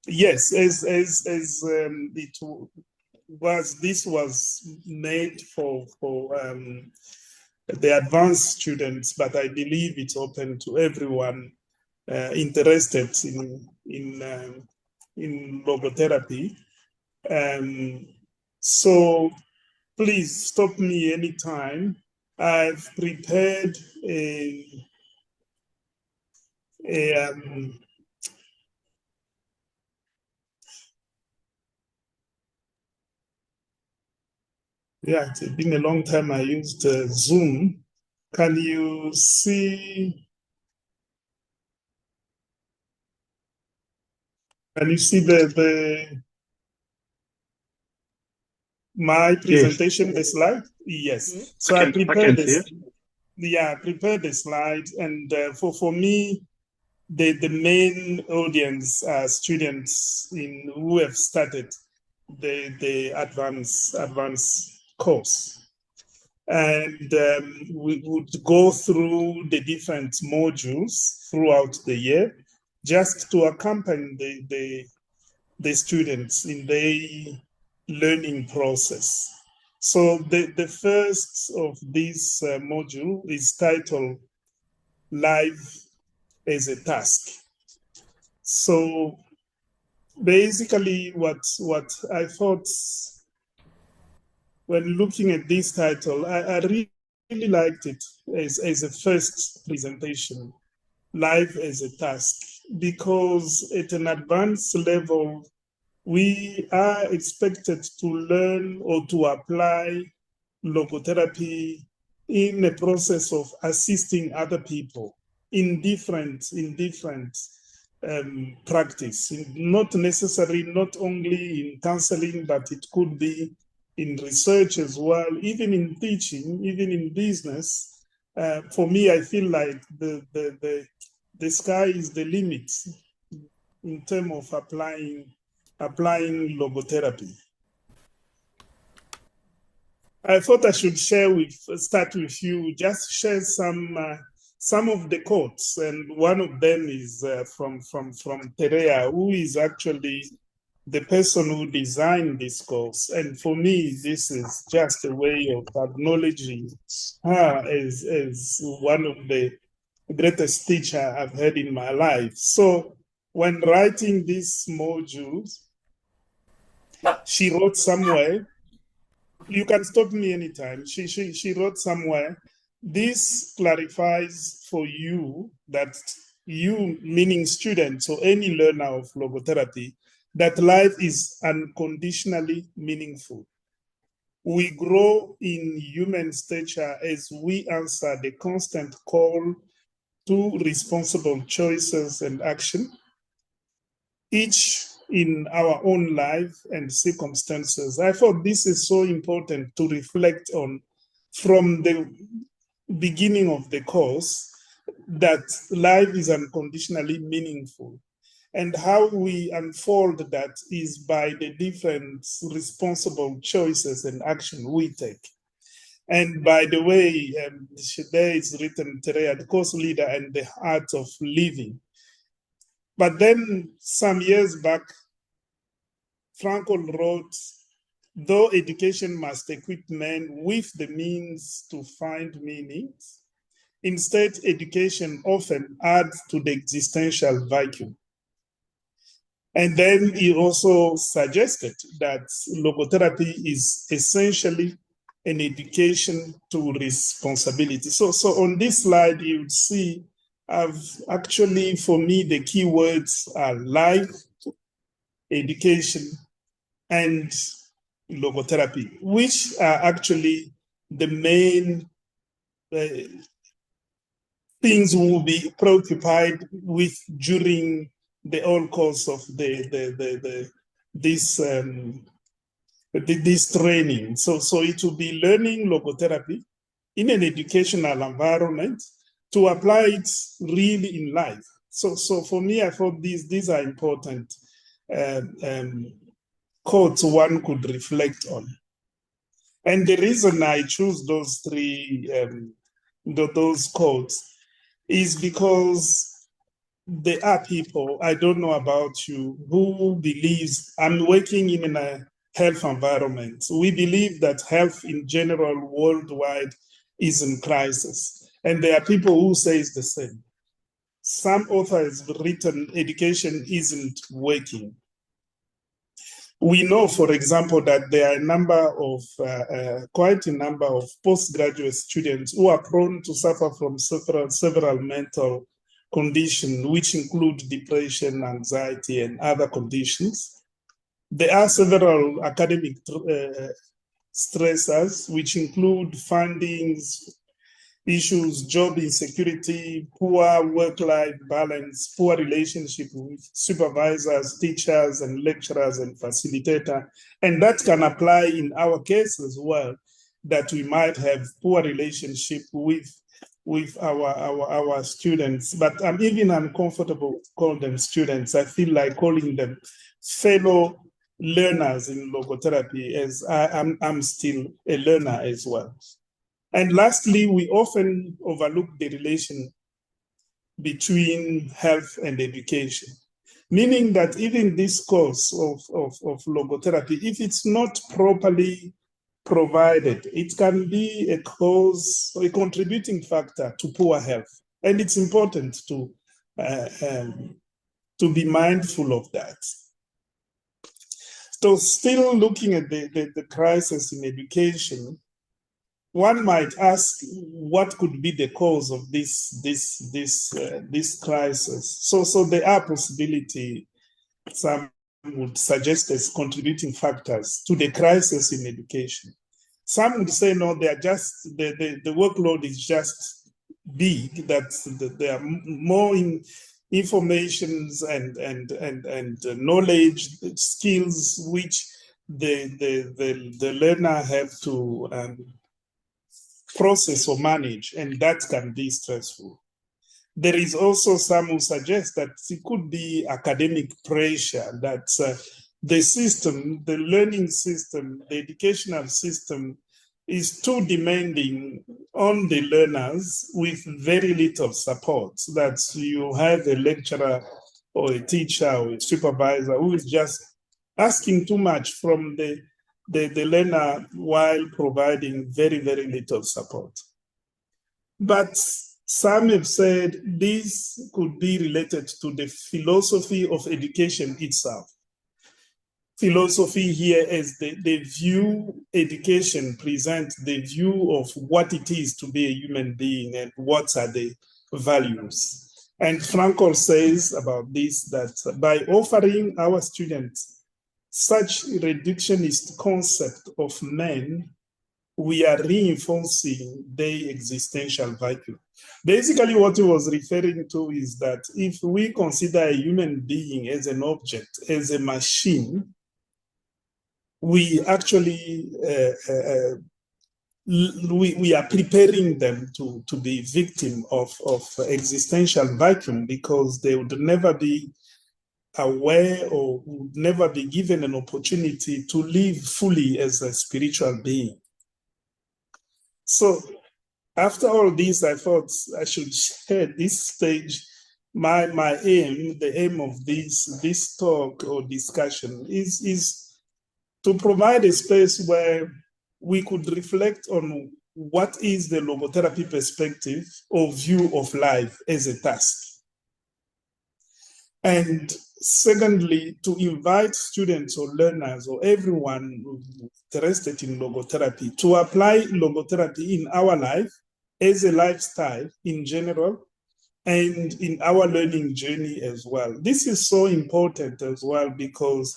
Yes, as this was made for the advanced students, but I believe it's open to everyone interested in logotherapy. So please stop me anytime. I've prepared a yeah, it's been a long time I used Zoom. Can you see? Can you see the my Yes. presentation, the slide? Yes. So I prepared can see this. it. Yeah, I prepared the slide, and for me, the main audience are students who have started the advanced course. And we would go through the different modules throughout the year just to accompany the students in their learning process. So the first of this module is titled Life as a Task. So basically what I thought when looking at this title, I really liked it as a first presentation, Life as a Task, because at an advanced level, we are expected to learn or to apply logotherapy in a process of assisting other people in different practice, not necessarily not only in counseling, but it could be in research as well, even in teaching, even in business. For me, I feel like the sky is the limit in terms of applying logotherapy. I thought I should start with you, just share some of the quotes, and one of them is from Terea, who is actually the person who designed this course. And for me, this is just a way of acknowledging her as one of the greatest teacher I've had in my life. So when writing these modules, she wrote somewhere, you can stop me anytime. She wrote somewhere, this clarifies for you that you, meaning students or any learner of logotherapy, that life is unconditionally meaningful. We grow in human stature as we answer the constant call to responsible choices and action, each in our own life and circumstances. I thought this is so important to reflect on from the beginning of the course, that life is unconditionally meaningful. And how we unfold that is by the different responsible choices and action we take. And by the way, there is written Terea, the course leader and the art of living. But then some years back, Frankl wrote, though education must equip men with the means to find meaning, instead, education often adds to the existential vacuum. And then he also suggested that logotherapy is essentially an education to responsibility. So on this slide, you would see, I've actually, for me, the key words are life, education, and logotherapy, which are actually the main things we will be preoccupied with during the whole course of this this training. So it will be learning logotherapy in an educational environment to apply it really in life. So for me, I thought these are important quotes one could reflect on. And the reason I choose those three, those quotes is because there are people, I don't know about you, who believes, I'm working in a health environment. We believe that health in general worldwide is in crisis. And there are people who say it's the same. Some authors have written education isn't working. We know, for example, that there are a number of, quite a number of postgraduate students who are prone to suffer from several mental conditions, which include depression, anxiety, and other conditions. There are several academic stressors, which include fundings, issues, job insecurity, poor work-life balance, poor relationship with supervisors, teachers, and lecturers and facilitator. And that can apply in our case as well, that we might have poor relationship with our students. But I'm even uncomfortable to call them students. I feel like calling them fellow learners in logotherapy, as I'm still a learner as well. And lastly, we often overlook the relation between health and education, meaning that even this course of logotherapy, if it's not properly provided, it can be a cause or a contributing factor to poor health. And it's important to be mindful of that. So still looking at the crisis in education, one might ask what could be the cause of this crisis. So there are possibility, some would suggest, as contributing factors to the crisis in education. Some would say no, they are just the workload is just big, that there are more informations and knowledge, skills which the learner have to process or manage, and that can be stressful. There is also some who suggest that it could be academic pressure, that the system, the learning system, the educational system is too demanding on the learners with very little support, that you have a lecturer or a teacher or a supervisor who is just asking too much from the learner while providing very, very little support. But some have said this could be related to the philosophy of education itself. Philosophy here is the view education presents, the view of what it is to be a human being and what are the values. And Frankl says about this that by offering our students such reductionist concept of men, we are reinforcing their existential vacuum. Basically, what he was referring to is that if we consider a human being as an object, as a machine, we actually we are preparing them to be victim of existential vacuum, because they would never be aware or would never be given an opportunity to live fully as a spiritual being. So after all this, I thought I should share this stage. My aim, the aim of this talk or discussion is to provide a space where we could reflect on what is the logotherapy perspective or view of life as a task. And secondly, to invite students or learners or everyone interested in logotherapy to apply logotherapy in our life as a lifestyle in general and in our learning journey as well. This is so important as well, because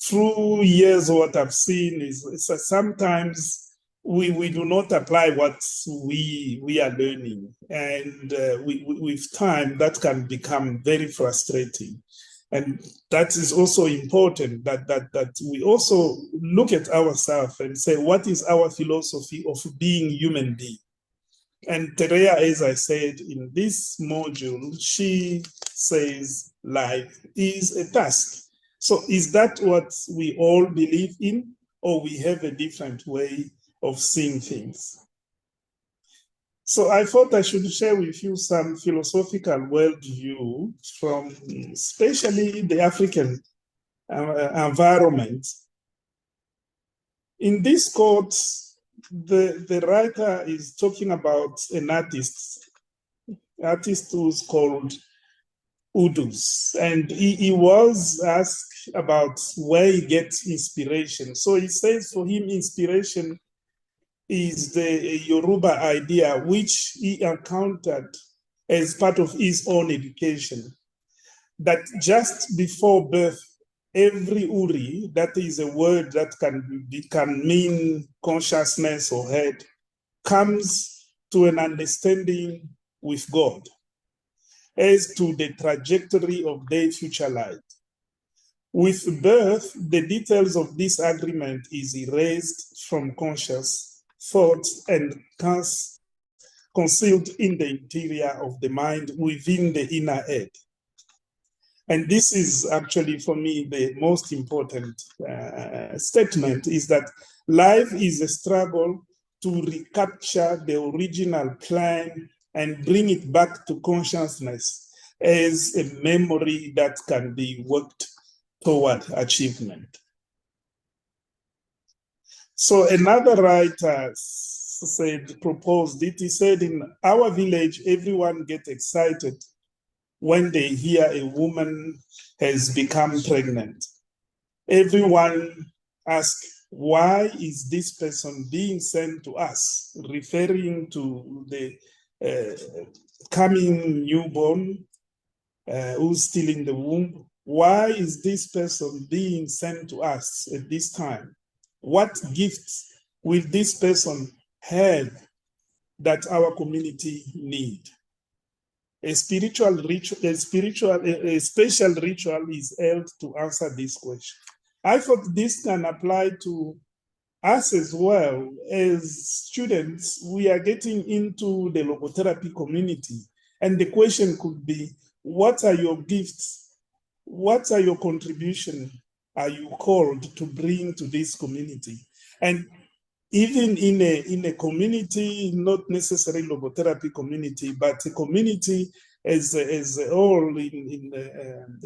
through years what I've seen is sometimes we do not apply what we are learning, and with time that can become very frustrating. And that is also important that we also look at ourselves and say, what is our philosophy of being human being? And Tereya, as I said in this module, she says life is a task. So is that what we all believe in, or we have a different way of seeing things? So I thought I should share with you some philosophical worldview from especially the African environment. In this quote, the writer is talking about an artist who's called Udus, and he was asked about where he gets inspiration. So he says for him, inspiration is the Yoruba idea, which he encountered as part of his own education, that just before birth, every uri, that is a word that can mean consciousness or head, comes to an understanding with God as to the trajectory of their future life. With birth, the details of this agreement is erased from conscious thought and concealed in the interior of the mind within the inner head. And this is actually, for me, the most important statement, is that life is a struggle to recapture the original plan and bring it back to consciousness as a memory that can be worked toward achievement. So another writer proposed it. He said, in our village, everyone gets excited when they hear a woman has become pregnant. Everyone asks, why is this person being sent to us? Referring to the coming newborn who's still in the womb. Why is this person being sent to us at this time? What gifts will this person have that our community need? A special ritual is held to answer this question. I thought this can apply to us as well. As students, we are getting into the logotherapy community, and the question could be, what are your gifts? What are your contributions are you called to bring to this community? And even in a community, not necessarily logotherapy community, but a community as a whole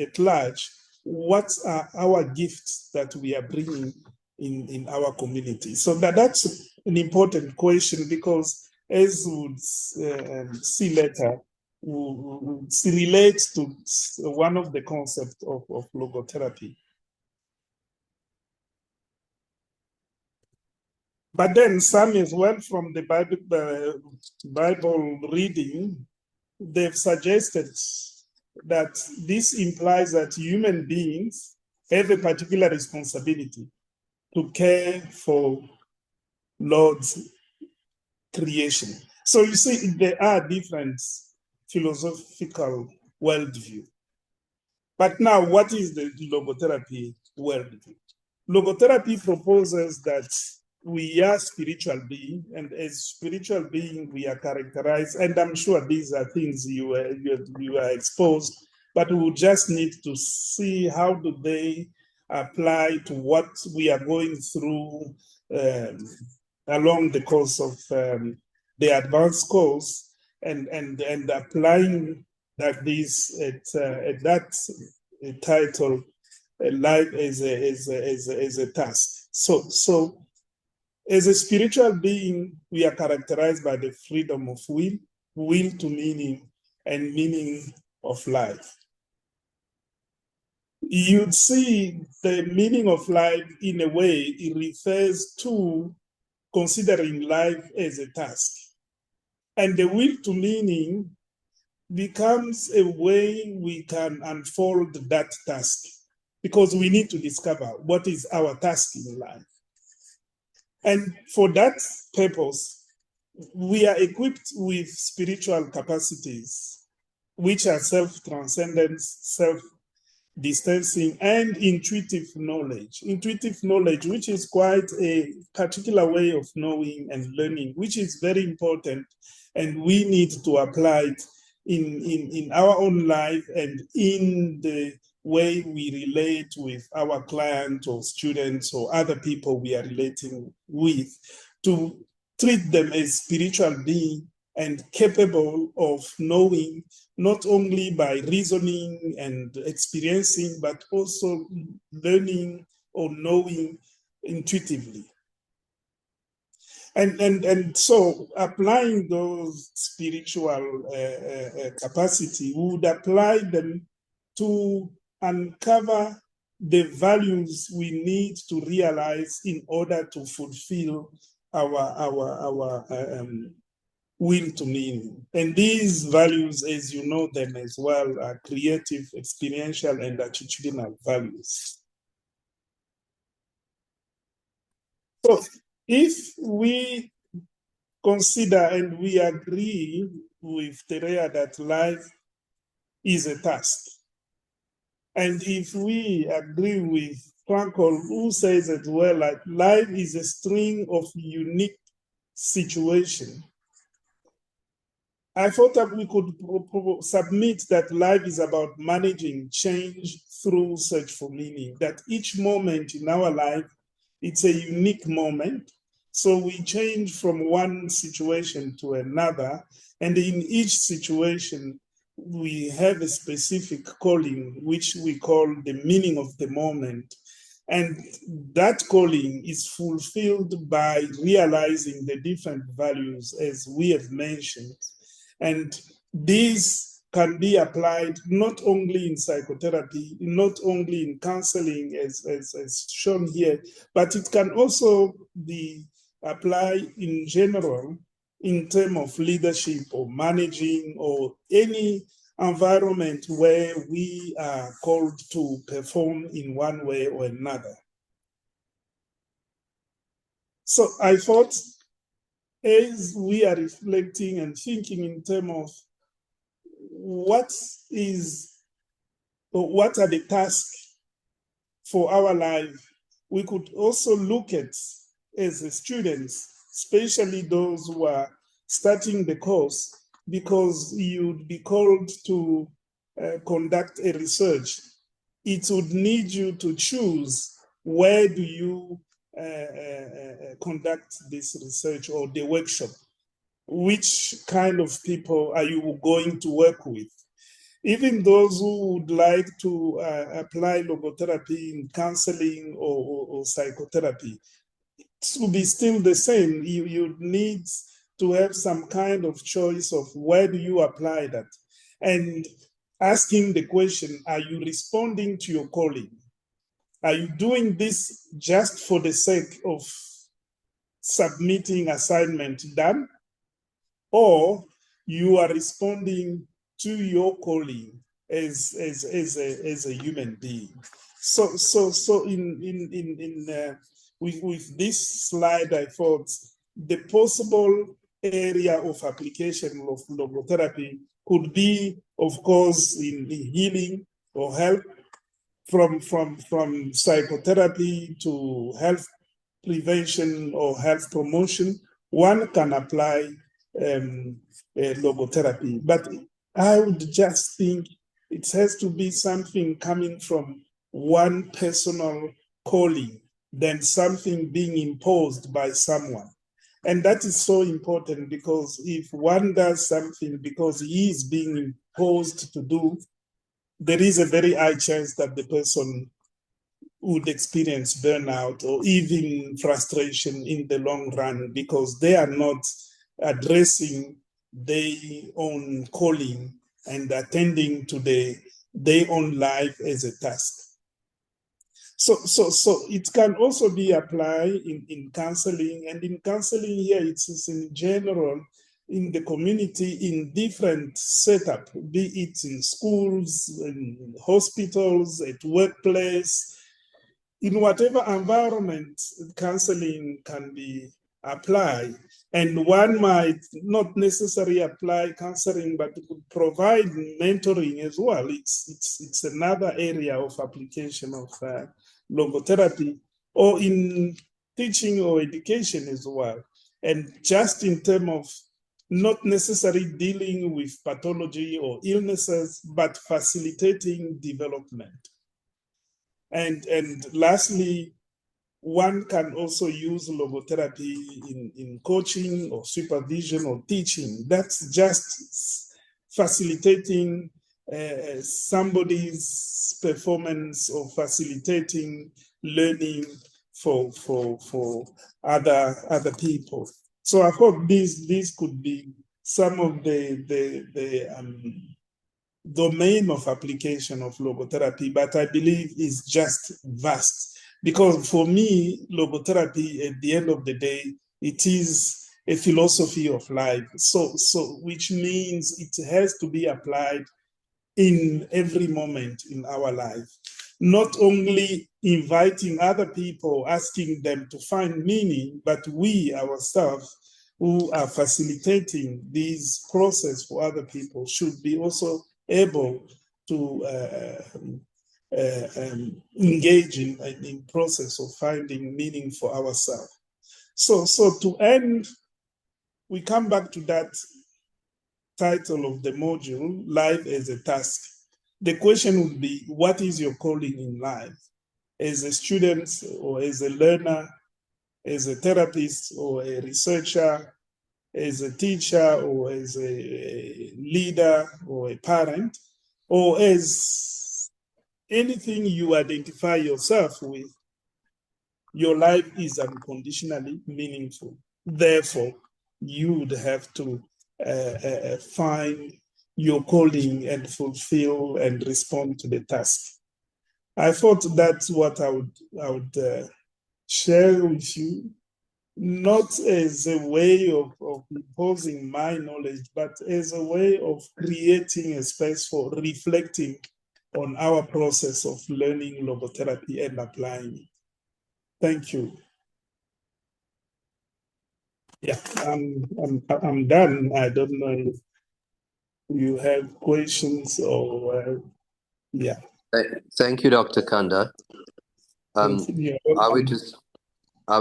at large, what are our gifts that we are bringing in our community? So that's an important question, because as we'll see later, relates to one of the concepts of logotherapy. But then some as well from the Bible reading, they've suggested that this implies that human beings have a particular responsibility to care for Lord's creation. So you see, there are different philosophical worldview. But now, what is the logotherapy worldview? Logotherapy proposes that we are spiritual beings, and as spiritual beings, we are characterized, and I'm sure these are things you are exposed, but we just need to see how do they apply to what we are going through along the course of the advanced course, and applying that this at that title, life as a task. So as a spiritual being, we are characterized by the freedom of will to meaning, and meaning of life. You'd see the meaning of life in a way, it refers to considering life as a task. And the will to meaning becomes a way we can unfold that task, because we need to discover what is our task in life. And for that purpose, we are equipped with spiritual capacities, which are self-transcendence, self-distancing, and intuitive knowledge. Intuitive knowledge, which is quite a particular way of knowing and learning, which is very important, and we need to apply it in our own life and in the way we relate with our clients or students or other people we are relating with, to treat them as spiritual beings and capable of knowing, not only by reasoning and experiencing, but also learning or knowing intuitively. And so applying those spiritual capacity would apply them to uncover the values we need to realize in order to fulfill our will to meaning. And these values, as you know them as well, are creative, experiential, and attitudinal values. So if we consider and we agree with Terea that life is a task, and if we agree with Frankl, who says as well that life is a string of unique situations, I thought that we could submit that life is about managing change through search for meaning, that each moment in our life, it's a unique moment. So we change from one situation to another, and in each situation, we have a specific calling, which we call the meaning of the moment. And that calling is fulfilled by realizing the different values, as we have mentioned. And these can be applied not only in psychotherapy, not only in counseling, as shown here, but it can also be applied in general in terms of leadership or managing or any environment where we are called to perform in one way or another. So I thought, as we are reflecting and thinking in terms of what are the tasks for our life, we could also look at, as students, especially those who are starting the course, because you'd be called to conduct a research. It would need you to choose where do you conduct this research or the workshop. Which kind of people are you going to work with? Even those who would like to apply logotherapy in counseling or psychotherapy, it will be still the same. You need to have some kind of choice of where do you apply that? And asking the question, are you responding to your calling? Are you doing this just for the sake of submitting assignment done? Or you are responding to your calling as a human being? So with this slide, I thought the possible area of application of logotherapy could be, of course, in healing or help, from psychotherapy to health prevention or health promotion. One can apply logotherapy, but I would just think it has to be something coming from one personal calling than something being imposed by someone. And that is so important, because if one does something because he is being imposed to do, there is a very high chance that the person would experience burnout or even frustration in the long run, because they are not addressing their own calling and attending to their own life as a task. So it can also be applied in counseling, and in counseling here it's in general in the community in different setup, be it in schools, in hospitals, at workplace, in whatever environment counseling can be applied. And one might not necessarily apply counseling, but could provide mentoring as well. It's another area of application of logotherapy, or in teaching or education as well. And just in terms of not necessarily dealing with pathology or illnesses, but facilitating development. And lastly, one can also use logotherapy in coaching or supervision or teaching. That's just facilitating somebody's performance or facilitating learning for other people. So I hope these could be some of the domain of application of logotherapy, but I believe is just vast. Because for me, logotherapy at the end of the day, it is a philosophy of life. So which means it has to be applied in every moment in our life. Not only inviting other people, asking them to find meaning, but we ourselves who are facilitating this process for other people should be also able to engage in process of finding meaning for ourselves. So to end, we come back to that title of the module, Life as a Task. The question would be, what is your calling in life? As a student or as a learner, as a therapist or a researcher, as a teacher or as a leader or a parent, or as anything you identify yourself with, your life is unconditionally meaningful. Therefore, you would have to find your calling and fulfill and respond to the task. I thought that's what I would share with you, not as a way of imposing my knowledge, but as a way of creating a space for reflecting on our process of learning logotherapy and applying it. Thank you. Yeah, I'm done. I don't know if you have questions or yeah. Thank you, Dr. Kanda. I would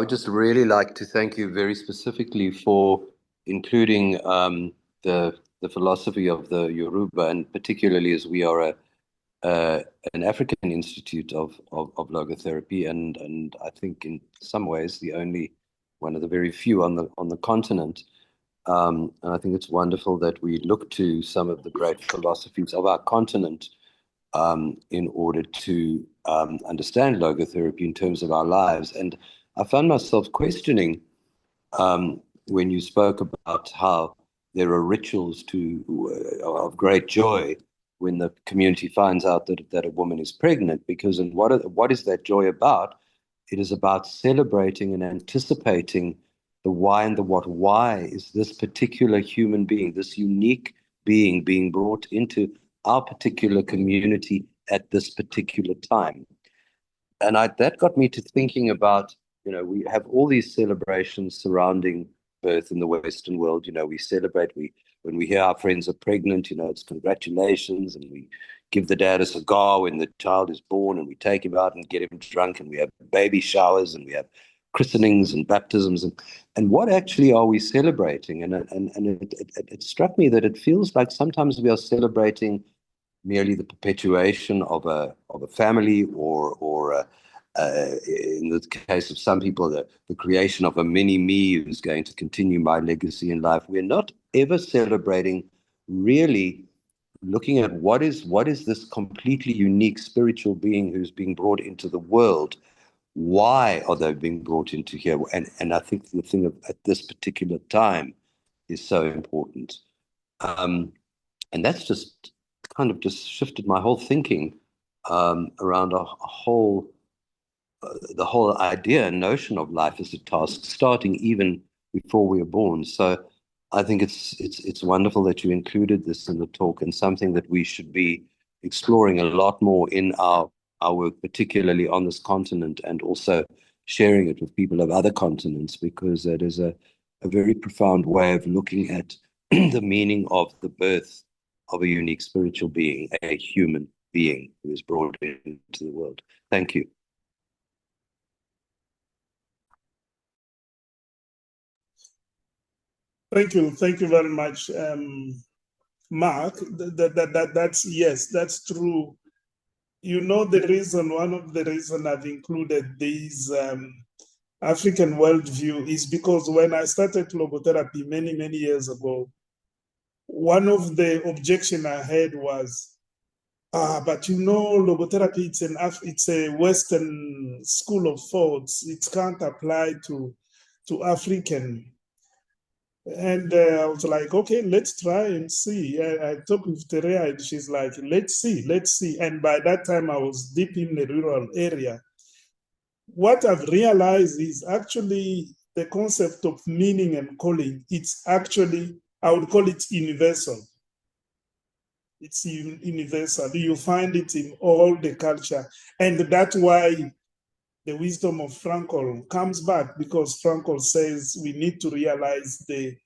just really like to thank you very specifically for including the philosophy of the Yoruba, and particularly as we are an African institute of logotherapy, and I think in some ways the only one of the very few on the continent. And I think it's wonderful that we look to some of the great philosophies of our continent in order to understand logotherapy in terms of our lives. And I found myself questioning when you spoke about how there are rituals of great joy when the community finds out that a woman is pregnant, because what is that joy about? It is about celebrating and anticipating the why and the what. Why is this particular human being, this unique being brought into our particular community at this particular time? And that got me to thinking about, we have all these celebrations surrounding birth in the Western world. We celebrate, when we hear our friends are pregnant, it's congratulations, and we give the dad a cigar when the child is born, and we take him out and get him drunk, and we have baby showers, and we have christenings and baptisms, and what actually are we celebrating? And it struck me that it feels like sometimes we are celebrating merely the perpetuation of a family, or in the case of some people, the creation of a mini me who's going to continue my legacy in life. We're not ever celebrating really looking at what is this completely unique spiritual being who's being brought into the world. Why are they being brought into here? And I think the thing at this particular time is so important. And that's just kind of just shifted my whole thinking around the whole idea and notion of life as a task, starting even before we are born. So I think it's wonderful that you included this in the talk, and something that we should be exploring a lot more in our work, particularly on this continent, and also sharing it with people of other continents, because that is a very profound way of looking at the meaning of the birth of a unique spiritual being, a human being who is brought into the world. Thank you. Thank you very much, Mark. That's true. One of the reasons I've included these African worldview is because when I started logotherapy many years ago, one of the objections I had was, but you know, logotherapy, it's a Western school of thoughts. It can't apply to African. And I was like, okay, let's try and see. I talked with Terea and she's like, let's see. And by that time, I was deep in the rural area. What I've realized is actually the concept of meaning and calling, it's actually, I would call it universal. It's universal. You find it in all the culture. And that's why the wisdom of Frankl comes back, because Frankl says we need to realize the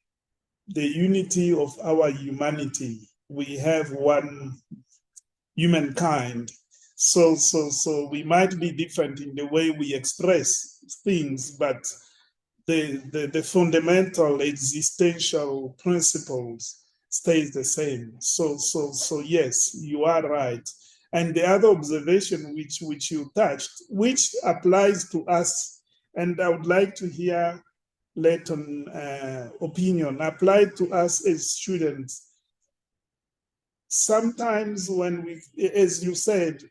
unity of our humanity. We have one humankind. So we might be different in the way we express things, but the fundamental existential principles stays the same. So yes, you are right. And the other observation which you touched, which applies to us, and I would like to hear Leighton's opinion, applied to us as students. Sometimes when we, as you said,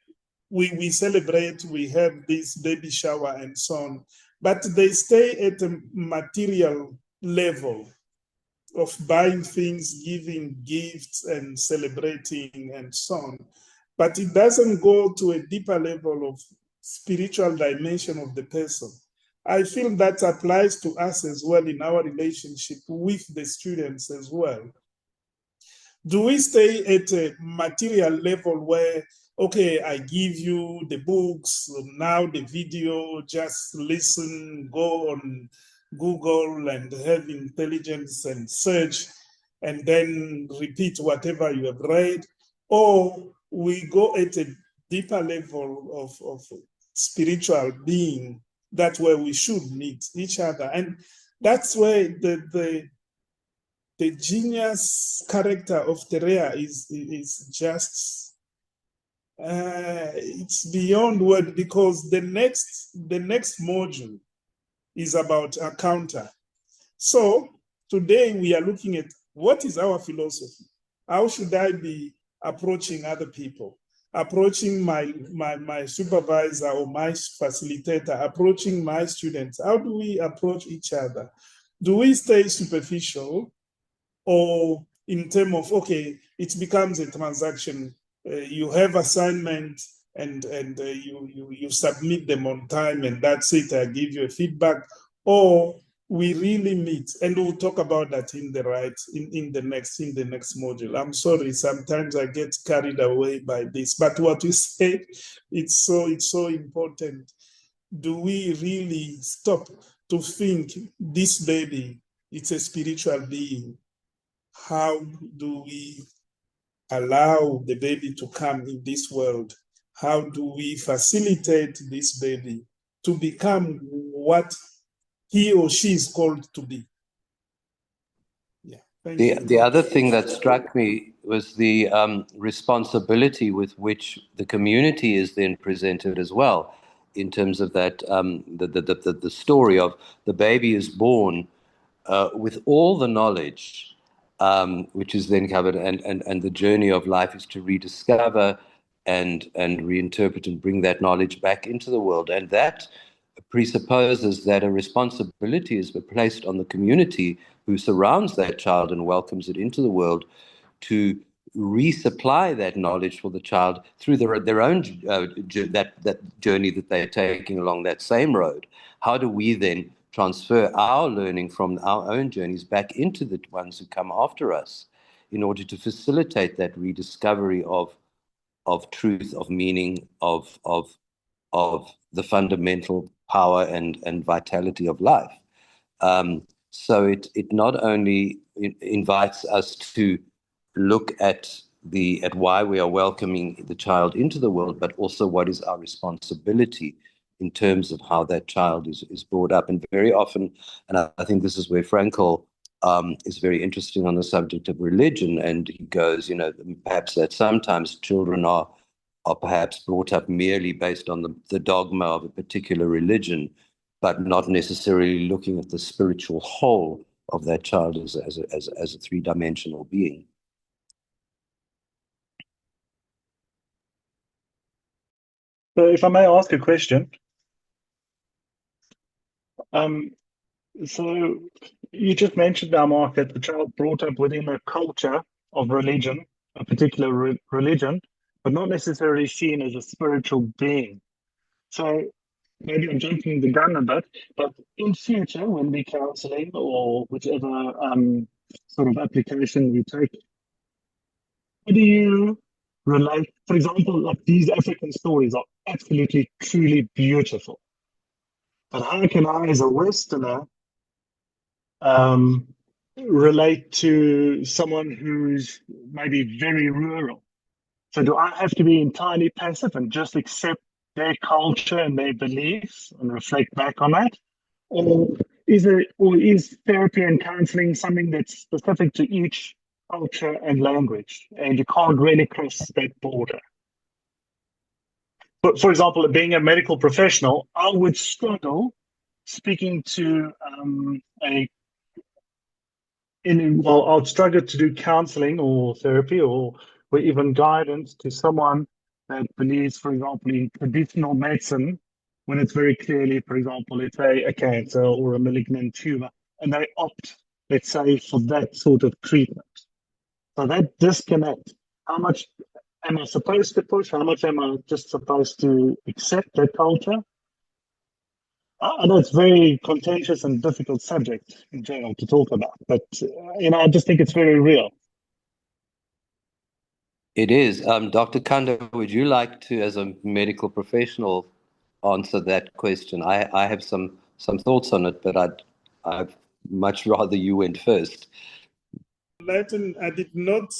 we celebrate, we have this baby shower and so on, but they stay at a material level of buying things, giving gifts and celebrating and so on. But it doesn't go to a deeper level of spiritual dimension of the person. I feel that applies to us as well in our relationship with the students as well. Do we stay at a material level where, okay, I give you the books, now the video, just listen, go on Google and have intelligence and search, and then repeat whatever you have read? Or we go at a deeper level of spiritual being, that's where we should meet each other. And that's where the genius character of Terea is just it's beyond word, because the next module is about a counter. So today we are looking at what is our philosophy. How should I be approaching other people, approaching my supervisor or my facilitator, approaching my students? How do we approach each other? Do we stay superficial, or in terms of, okay, it becomes a transaction? You have assignment and you submit them on time and that's it, I give you a feedback? Or we really meet, and we'll talk about that in the next module. I'm sorry, sometimes I get carried away by this, but what you say, it's so important. Do we really stop to think this baby, it's a spiritual being? How do we allow the baby to come in this world? How do we facilitate this baby to become what he or she is called to be? Yeah. Thank you. The other thing that struck me was the responsibility with which the community is then presented as well, in terms of that the story of the baby is born with all the knowledge, which is then covered, and the journey of life is to rediscover and reinterpret and bring that knowledge back into the world. And that presupposes that a responsibility is placed on the community who surrounds that child and welcomes it into the world to resupply that knowledge for the child through their own that journey that they're taking along that same road. How do we then transfer our learning from our own journeys back into the ones who come after us, in order to facilitate that rediscovery of truth, of meaning, of the fundamental power and vitality of life? So it not only invites us to look at why we are welcoming the child into the world, but also what is our responsibility in terms of how that child is brought up. And very often, and I think this is where Frankl is very interesting on the subject of religion, and he goes, perhaps that sometimes children are perhaps brought up merely based on the dogma of a particular religion, but not necessarily looking at the spiritual whole of that child as a three-dimensional being. So if I may ask a question, so you just mentioned now, Mark, that the child brought up within a culture of religion, a particular religion, but not necessarily seen as a spiritual being. So maybe I'm jumping the gun a bit, but in future, when we're counseling or whichever sort of application we take, how do you relate? For example, like these African stories are absolutely, truly beautiful. But how can I, as a Westerner, relate to someone who's maybe very rural? So do I have to be entirely passive and just accept their culture and their beliefs and reflect back on that? Or is therapy and counseling something that's specific to each culture and language, and you can't really cross that border? But for example, being a medical professional, I would struggle speaking to I'd struggle to do counseling or therapy or even guidance to someone that believes, for example, in traditional medicine, when it's very clearly, for example, it's a cancer or a malignant tumor, and they opt, let's say, for that sort of treatment. So that disconnect, how much am I supposed to push? How much am I just supposed to accept that culture? I know it's a very contentious and difficult subject in general to talk about, but I just think it's very real. It is. Dr. Kanda, would you like to, as a medical professional, answer that question? I have some thoughts on it, but I'd much rather you went first. Latin, I did not.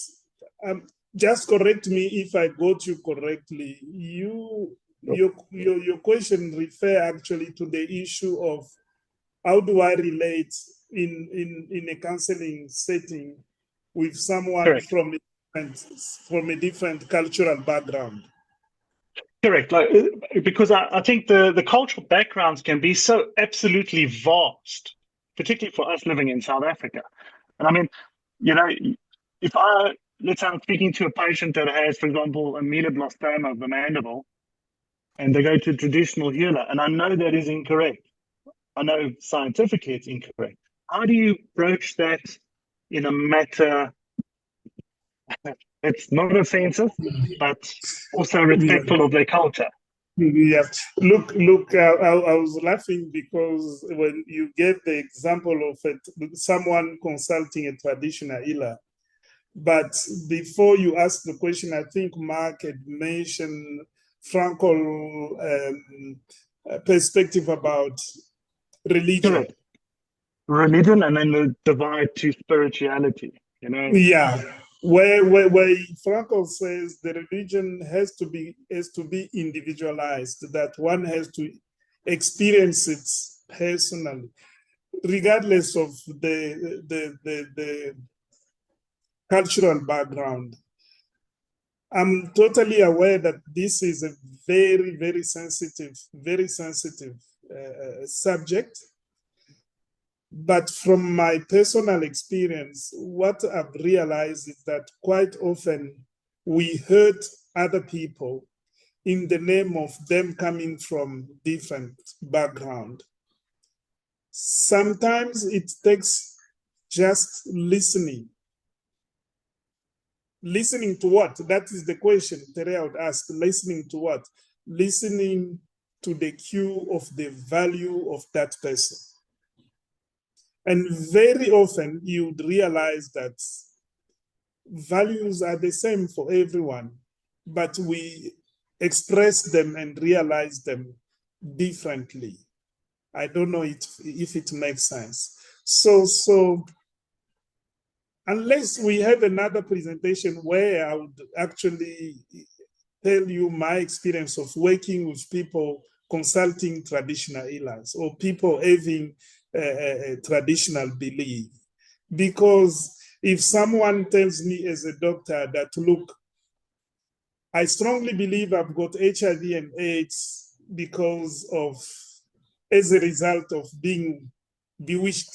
Just correct me if I got you correctly. Your question refer actually to the issue of how do I relate in a counseling setting with someone Correct. from a different cultural background. Correct. Because I think the cultural backgrounds can be so absolutely vast, particularly for us living in South Africa. And I mean, let's say I'm speaking to a patient that has, for example, a mesoblastoma of the mandible, and they go to a traditional healer, and I know that is incorrect. I know scientifically it's incorrect. How do you broach that in a matter that's not offensive, but also respectful of their culture? Yeah. Look, I was laughing because when you gave the example of someone consulting a traditional healer, but before you ask the question, I think Mark had mentioned Franco's perspective about religion. Correct. Religion, and then the divide to spirituality, Yeah. Where Franco says the religion has to be individualized, that one has to experience it personally, regardless of the cultural background. I'm totally aware that this is a very, very sensitive subject. But from my personal experience, what I've realized is that quite often we hurt other people in the name of them coming from different background. Sometimes it takes just listening. Listening to what? That is the question Tere would ask. Listening to what? Listening to the cue of the value of that person. And very often you'd realize that values are the same for everyone, but we express them and realize them differently. I don't know if it makes sense. So unless we have another presentation where I would actually tell you my experience of working with people consulting traditional healers or people having a traditional belief. Because if someone tells me as a doctor that, look, I strongly believe I've got HIV and AIDS because of as a result of being bewitched.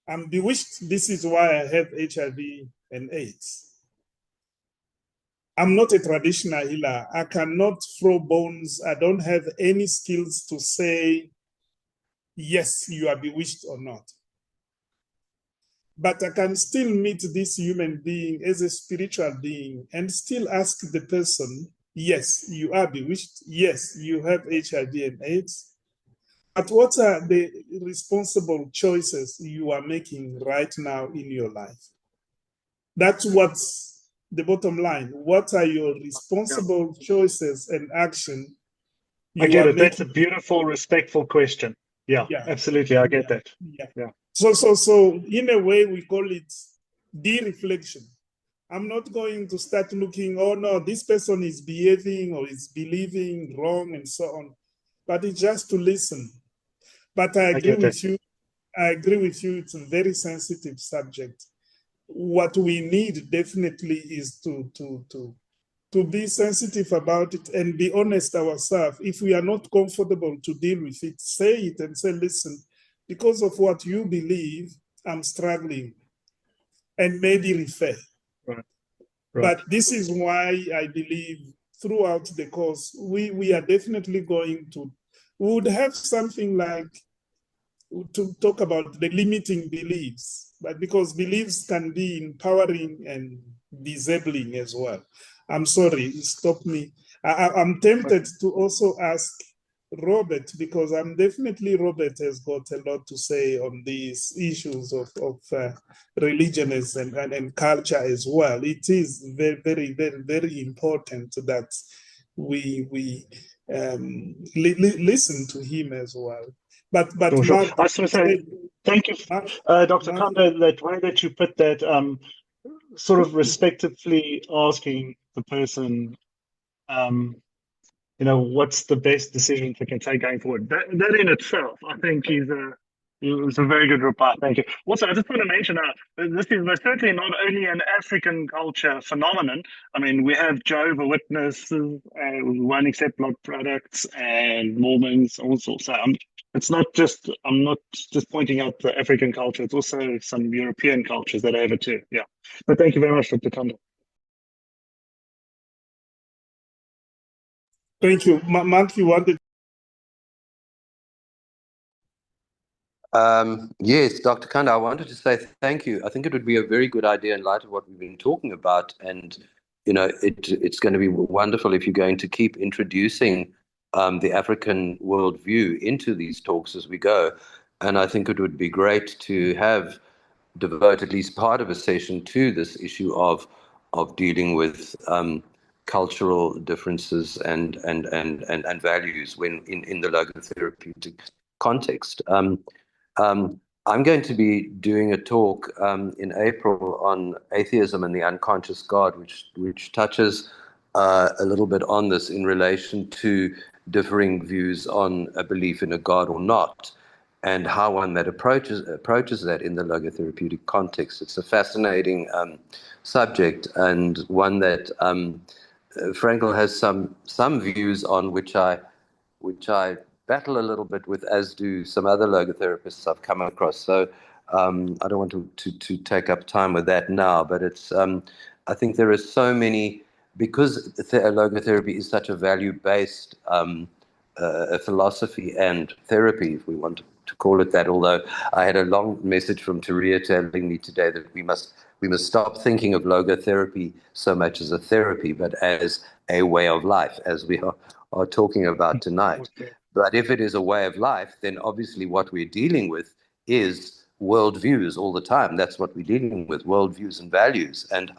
I'm bewitched. This is why I have HIV and AIDS. I'm not a traditional healer. I cannot throw bones. I don't have any skills to say, yes, you are bewitched or not. But I can still meet this human being as a spiritual being and still ask the person, yes, you are bewitched. Yes, you have HIV and AIDS. But what are the responsible choices you are making right now in your life? That's what's the bottom line. What are your responsible choices and action I you get are it. That's a making? beautiful, respectful question. Yeah, absolutely. I get that. Yeah. So in a way, we call it de-reflection. I'm not going to start looking, oh no, this person is behaving or is believing wrong and so on. But it's just to listen. But I agree with you. I agree with you. It's a very sensitive subject. What we need definitely is to be sensitive about it and be honest ourselves. If we are not comfortable to deal with it, say it and say, listen, because of what you believe, I'm struggling, and maybe refer. Right. But this is why I believe throughout the course, we are definitely going to, we would have something like to talk about the limiting beliefs, but because beliefs can be empowering and disabling as well. I'm sorry, stop me. I'm tempted to also ask Robert, because I'm definitely, Robert has got a lot to say on these issues of religion and culture as well. It is very, very, very, very important that we listen to him as well. But Sure. Mark, I just want to say thank you, Dr. Kanda, that way that you put that, sort of respectively asking the person, what's the best decision they can take going forward. That in itself, I think, it was a very good reply. Thank you. Also, I just want to mention this is most certainly not only an African culture phenomenon. I mean, we have Jehovah's Witnesses, who won't accept blood products, and Mormons also. So I'm not just pointing out the African culture. It's also some European cultures that have it too. Yeah. But thank you very much, Dr. Kanda. Thank you. Mark, you wanted. Yes, Dr. Kanda, I wanted to say thank you. I think it would be a very good idea in light of what we've been talking about. And, it's going to be wonderful if you're going to keep introducing the African worldview into these talks as we go. And I think it would be great to have devote at least part of a session to this issue of dealing with cultural differences and values when in the logotherapeutic context. I'm going to be doing a talk in April on atheism and the unconscious God, which touches a little bit on this in relation to differing views on a belief in a God or not, and how one that approaches that in the logotherapeutic context. It's a fascinating subject, and one that Frankl has some views on, which I battle a little bit with, as do some other logotherapists I've come across. So I don't want to take up time with that now, but it's I think there are so many, because logotherapy is such a value-based philosophy and therapy, if we want to call it that. Although I had a long message from Teria telling me today that we must stop thinking of logotherapy so much as a therapy, but as a way of life, as we are talking about tonight. Okay. But if it is a way of life, then obviously what we're dealing with is worldviews all the time. That's what we're dealing with, worldviews and values. And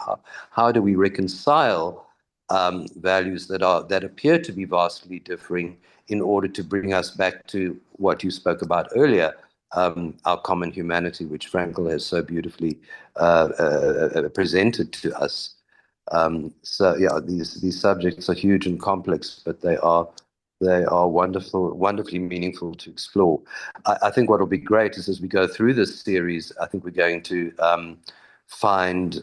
how do we reconcile values that appear to be vastly differing in order to bring us back to what you spoke about earlier, our common humanity, which Frankl has so beautifully presented to us. So yeah, these subjects are huge and complex, but they are wonderfully meaningful to explore. I think what will be great is, as we go through this series, I think we're going to find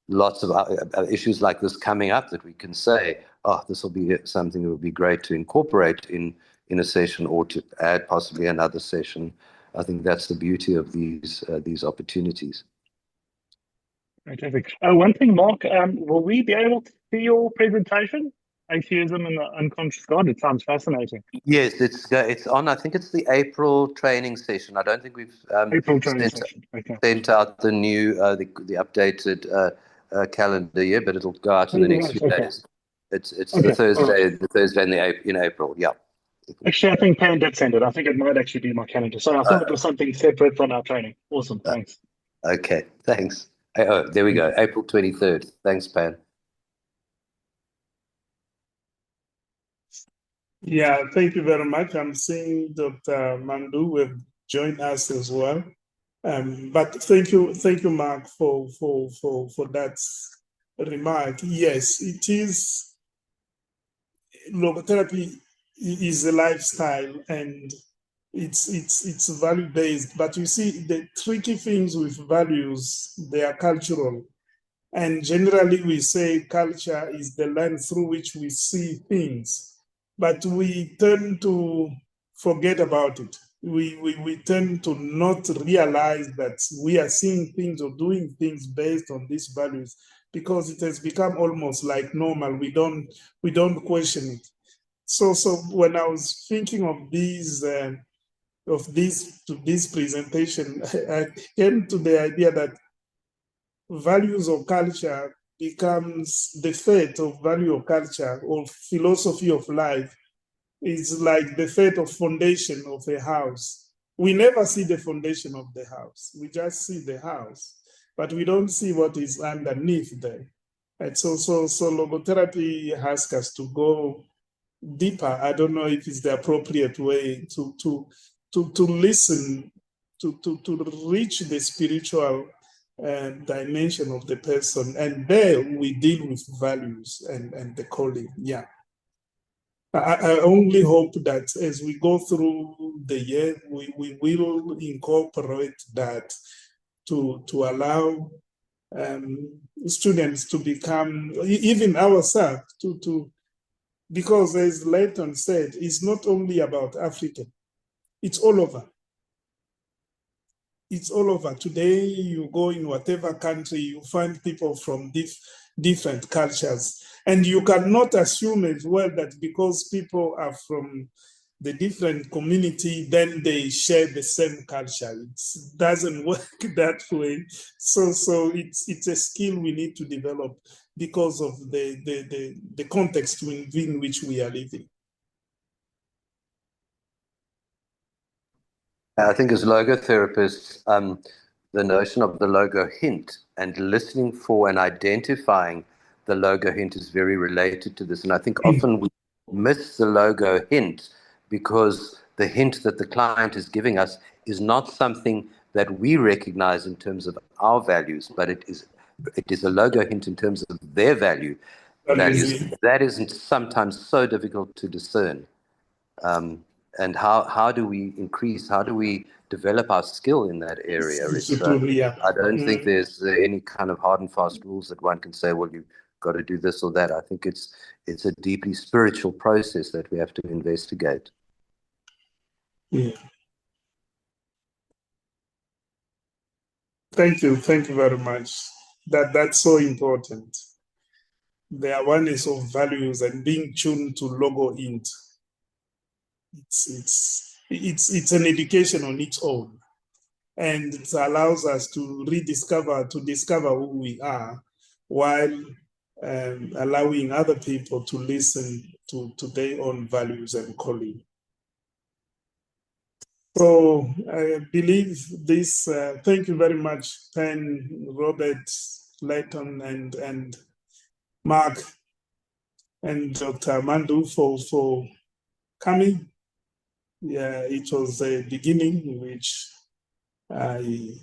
lots of issues like this coming up that we can say, oh, this will be something that would be great to incorporate in a session or to add possibly another session. I think that's the beauty of these opportunities. Fantastic. One thing, Mark, will we be able to see your presentation? Atheism and the Unconscious God. It sounds fascinating. Yes, it's on. I think it's the April training session. I don't think we've April training session. Okay. sent out the new the updated calendar yet, but it'll go out in the next few days. It's the Thursday in April. Yeah. Actually, I think Pan did send it. I think it might actually be my calendar. So I thought it was something separate from our training. Awesome. Thanks. Okay. Thanks. Oh, there we go. April 23rd. Thanks, Pan. Yeah, thank you very much. I'm seeing Dr. Mandu will join us as well. But thank you, Mark, for that remark. Yes, it is. Logotherapy is a lifestyle and it's value based. But you see, the tricky things with values, they are cultural. And generally, we say culture is the lens through which we see things. But we tend to forget about it. We tend to not realize that we are seeing things or doing things based on these values because it has become almost like normal. We don't question it. So when I was thinking of this presentation, I came to the idea that values of culture becomes the fate of value of culture or philosophy of life is like the fate of foundation of a house. We never see the foundation of the house. We just see the house, but we don't see what is underneath there. And so logotherapy asks us to go deeper. I don't know if it's the appropriate way to listen, to reach the spiritual dimension of the person, and there we deal with values and the calling. Yeah. I only hope that as we go through the year, we will incorporate that to allow students to become, even ourselves, because as Leighton said, it's not only about Africa, it's all over. It's all over. Today, you go in whatever country, you find people from different cultures. And you cannot assume as well that because people are from the different community, then they share the same culture. It doesn't work that way. So it's a skill we need to develop because of the context within which we are living. I think as logotherapists, the notion of the logo hint and listening for and identifying the logo hint is very related to this. And I think often we miss the logo hint because the hint that the client is giving us is not something that we recognize in terms of our values, but it is a logo hint in terms of their values. That isn't sometimes so difficult to discern. And how do we develop our skill in that area? I don't think there's any kind of hard and fast rules that one can say, well, you've got to do this or that. I think it's a deeply spiritual process that we have to investigate. Yeah. Thank you very much. That's so important. The awareness of values and being tuned to logo int. It's an education on its own, and it allows us to discover who we are, while allowing other people to listen to their own values and calling. So I believe this. Thank you very much, Pen, Robert, Leighton, and Mark, and Dr. Mandu for coming. Yeah, it was a beginning which I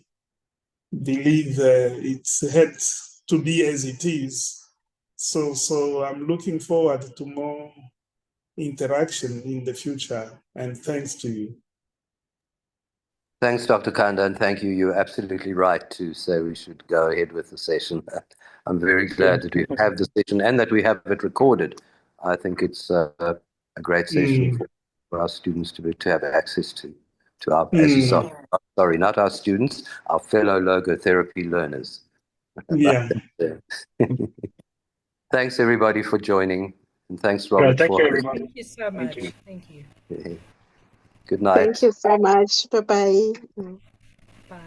believe it had to be as it is. So I'm looking forward to more interaction in the future, and thanks to you. Thanks, Dr. Kanda, and thank you. You're absolutely right to say we should go ahead with the session. I'm very glad that we have the session and that we have it recorded. I think it's a great session. our students to have access to our, as you said, sorry, not our students, our fellow logotherapy learners. Yeah. Thanks everybody for joining, and thanks Great, Robert thank for you, everybody. Thank you so much. Thank you. Good night. Thank you so much. Bye-bye. Bye.